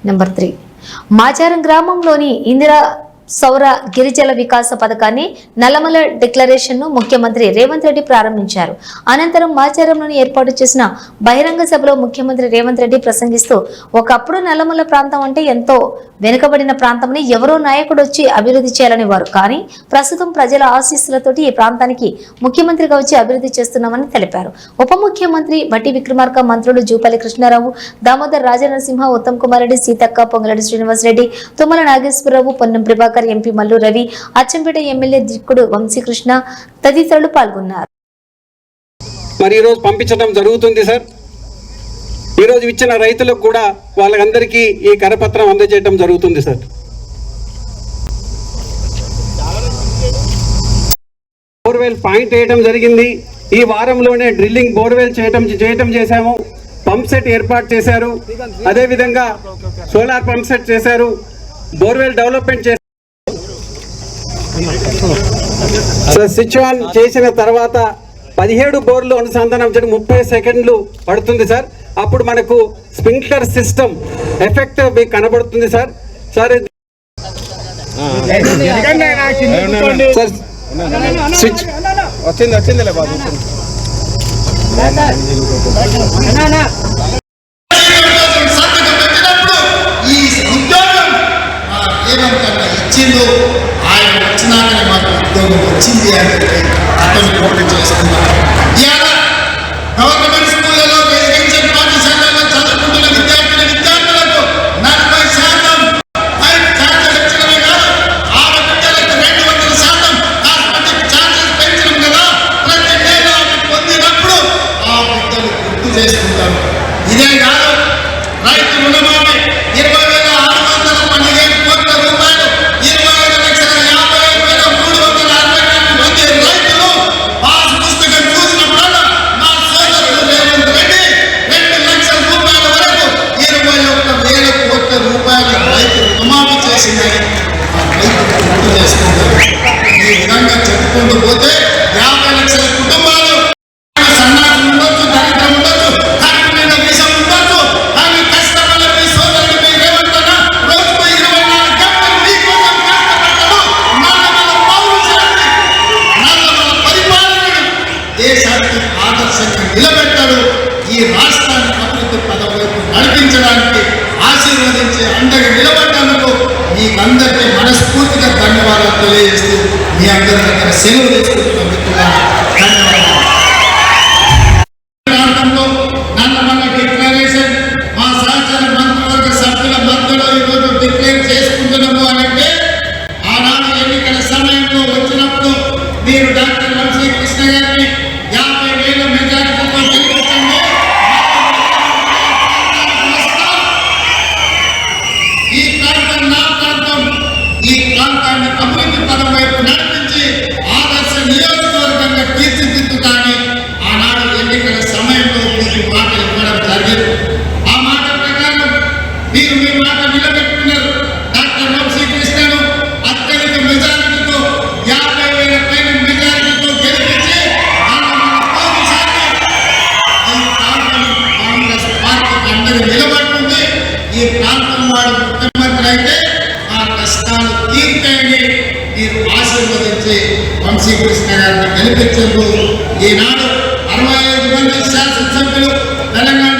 Number 3 Macharam గ్రామంలోని ఇందిరా సౌర గిరిజల వికాస పథకాన్ని నల్లమల డిక్లరేషన్ ను ముఖ్యమంత్రి రేవంత్ రెడ్డి ప్రారంభించారు. అనంతరం మాచారంలోని ఏర్పాటు చేసిన బహిరంగ సభలో ముఖ్యమంత్రి రేవంత్ రెడ్డి ప్రసంగిస్తూ ఒకప్పుడు నల్లమల ప్రాంతం అంటే ఎంతో వెనుకబడిన ప్రాంతంని ఎవరో నాయకుడు వచ్చి అభివృద్ధి చేయాలని వారు, కానీ ప్రస్తుతం ప్రజల ఆశీస్సులతోటి ఈ ప్రాంతానికి ముఖ్యమంత్రిగా వచ్చి అభివృద్ధి చేస్తున్నామని తెలిపారు. ఉప ముఖ్యమంత్రి బట్టి విక్రమార్క, మంత్రులు జూపల్లి కృష్ణారావు, దామోదర్ రాజనరసింహ, ఉత్తమ్ కుమార్ రెడ్డి, సీతక్క, పొంగులేటి శ్రీనివాస్ రెడ్డి, తుమ్మల నాగేశ్వరరావు, పొన్నం ప్రభాకర్, ఎంపీ మల్లు రవి, అచ్చంపేట ఎమ్మెల్యే దిక్కుడు వంశీకృష్ణ తదితరులు పాల్గొన్నారు. మరి ఈరోజు పంపించడం జరుగుతుంది సార్. ఈరోజు ఇచ్చిన రైతులకు కూడా వాళ్ళందరికీ ఈ కరపత్రం అందజేయడం జరుగుతుంది సార్. బోర్వెల్ పాయింట్ వేయడం జరిగింది. ఈ వారంలోనే డ్రిల్లింగ్ బోర్వెల్ చేయటం చేశాము. పంప్ సెట్ ఏర్పాటు చేశారు. అదేవిధంగా సోలార్ పంప్ సెట్ చేశారు. బోర్వెల్ డెవలప్మెంట్ చేశారు. స్విచ్ ఆన్ చేసిన తర్వాత 17 బోర్లు అనుసంధానం చేయడం 30 సెకండ్లు పడుతుంది సార్. అప్పుడు మనకు స్ప్రింక్లర్ సిస్టమ్ ఎఫెక్ట్ మీకు కనబడుతుంది సార్. సార్ స్విచ్ వచ్చింది బాబు. ఆయన వచ్చినాకనే మాకు ఉద్యోగం వచ్చింది అని అతను పోటీ చేసుకున్నారు. గవర్నమెంట్ స్కూళ్ళలో రెసిడెన్షియల్ పాఠశాలలో చదువుకుంటున్న విద్యార్థులకు 40% ఛార్జెస్ కాదు, 6 బిడ్డలకు 200% కాస్మెటిక్ ఛార్జెస్ పెంచడం కదా. ప్రతి నెల పొందినప్పుడు ఆ బిడ్డలు గుర్తు చేసుకుంటారు. ఇదే కాదు, రైతు రుణమాఫీ 20,615 కోట్ల రూపాయలు, 25,50,364 మంది రైతులు పాస్ పుస్తకం చూసినప్పుడల్లా మా సోదరుడు రేవంత్ రెడ్డి 2 లక్షల రూపాయల వరకు 21,000 కోట్ల రూపాయల రైతు రుణమాఫీ చేసిందని ఆ రైతు గుర్తు చేసుకుంటారు. ఈ విధంగా చెప్పుకుంటూ పోతే 50 లక్షల కుటుంబాలు సన్నాసం ఉండొచ్చు, దరిద్రం ఉండొచ్చు, కడుపునిండా విషం ఉండొచ్చు, కానీ కష్టపడి మీ సోదరుడు మీ రేవంత్ అన్న రోజుకు 24 గంటలు మీకోసం కష్టపడ్డాడు. నల్లమల పౌరుషాన్ని, నల్లమల పరిపాలనను దేశానికి ఆదర్శంగా నిలబెట్టాడు. ఈ రాష్ట్రాన్ని అభివృద్ధి పదం వైపు నడిపించడానికి ఆశీర్వదించి అండగా నిలబడ్డందుకు మీకందరికీ మనస్ఫూర్తిగా ధన్యవాదాలు తెలియజేస్తూ మీ అందరి దగ్గర సెలవు తీసుకుంటున్న మిత్రులారా ధన్యవాదాలు. ప్రాంతంలో నల్లమల డిక్లరేషన్ మా సహచర మంత్రివర్గ సభ్యుల మధ్యలో ఈరోజు డిక్లేర్ చేసుకుంటున్నాము అని అంటే, ఆనాడు ఎన్నికల సమయంలో వచ్చినప్పుడు మీరు డాక్టర్ వంశీకృష్ణ గారిని 50,000 మెజారిటీతో గెలిపించండి, ఈ ప్రాంతం నా ప్రాంతం, ఈ ప్రాంతాన్ని అభివృద్ధి పదం వైపు నడిపించి ఆదర్శ నియోజకవర్గంగా తీర్చిదిద్దుతాని ఆనాడు ఎన్నికల సమయంలో మీకు మాట ఇవ్వడం జరిగింది. ఆ మాట ప్రకారం మీరు మీ మాట నిలబెట్టుకున్నారు. డాక్టర్ వంశీకృష్ణను అత్యధిక మెజారిటీతో 50,000 పైన మెజారిటీతో గెలిపించి ఈ ప్రాంతం కాంగ్రెస్ పార్టీకి అందరూ నిలబడుతుంది. ఈ ప్రాంతం వాడు ముఖ్యమంత్రి అయితే ఆ కష్టాలు తీర్చేయండి మీరు ఆశీర్వదించి వంశీకృష్ణ గారిని గెలిపించారు. ఈనాడు 65 మంది శాసనసభ్యులు తెలంగాణ